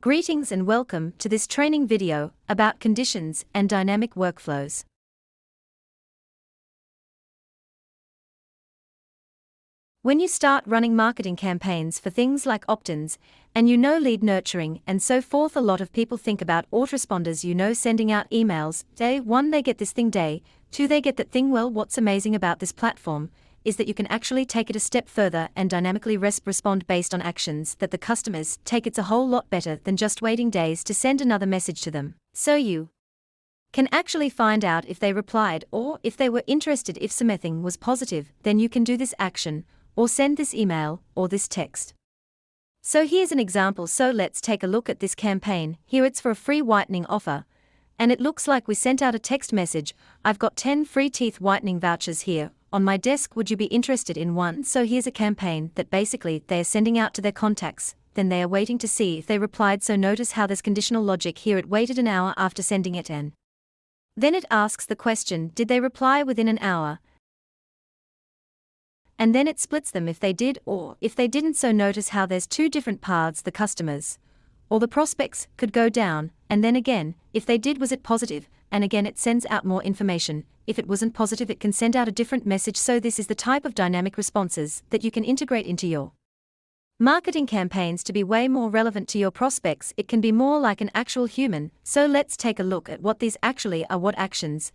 Greetings and welcome to this training video about conditions and dynamic workflows. When you start running marketing campaigns for things like opt-ins, and lead nurturing and so forth, a lot of people think about autoresponders, sending out emails. Day 1 they get this thing, day 2 they get that thing. Well, what's amazing about this platform is that you can actually take it a step further and dynamically respond based on actions that the customers take. It's a whole lot better than just waiting days to send another message to them. So you can actually find out if they replied or if they were interested. If something was positive, then you can do this action or send this email or this text. So here's an example. So let's take a look at this campaign. Here it's for a free whitening offer, and it looks like we sent out a text message. I've got 10 free teeth whitening vouchers here on my desk, would you be interested in one? So here's a campaign that basically they are sending out to their contacts, then they are waiting to see if they replied. So notice how there's conditional logic here. It waited an hour after sending it, and then it asks the question, did they reply within an hour? And then it splits them if they did or if they didn't. So notice how there's two different paths the customers or the prospects could go down, and then again, if they did, was it positive? And again it sends out more information. If it wasn't positive, it can send out a different message. So this is the type of dynamic responses that you can integrate into your marketing campaigns to be way more relevant to your prospects. It can be more like an actual human. So let's take a look at what these actually are. What actions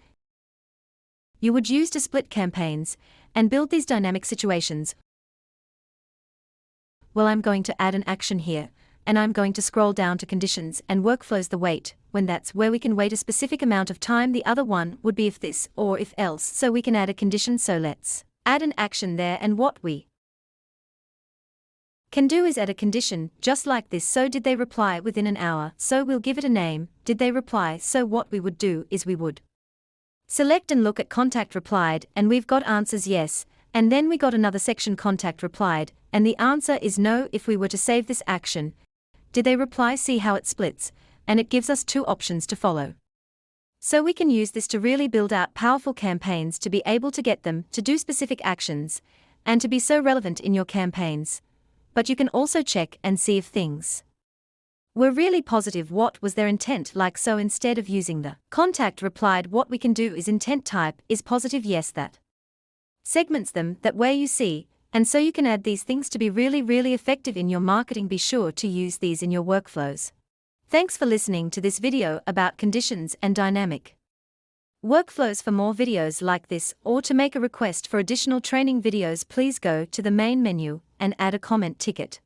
you would use to split campaigns and build these dynamic situations. Well, I'm going to add an action here, and I'm going to scroll down to conditions and workflows. The wait, when, that's where we can wait a specific amount of time. The other one would be if this or if else. So we can add a condition. So let's add an action there, and what we can do is add a condition just like this. So did they reply within an hour? So we'll give it a name, did they reply? So what we would do is we would select and look at contact replied, and we've got answers yes, and then we got another section contact replied, and the answer is no. If we were to save this action, did they reply? See how it splits, and it gives us two options to follow. So we can use this to really build out powerful campaigns, to be able to get them to do specific actions and to be so relevant in your campaigns. But you can also check and see if things were really positive. What was their intent like? So instead of using the contact replied, what we can do is intent type is positive yes. That segments them that way, you see, and so you can add these things to be really effective in your marketing. Be sure to use these in your workflows. Thanks for listening to this video about conditions and dynamic workflows. For more videos like this or to make a request for additional training videos, please go to the main menu and add a comment ticket.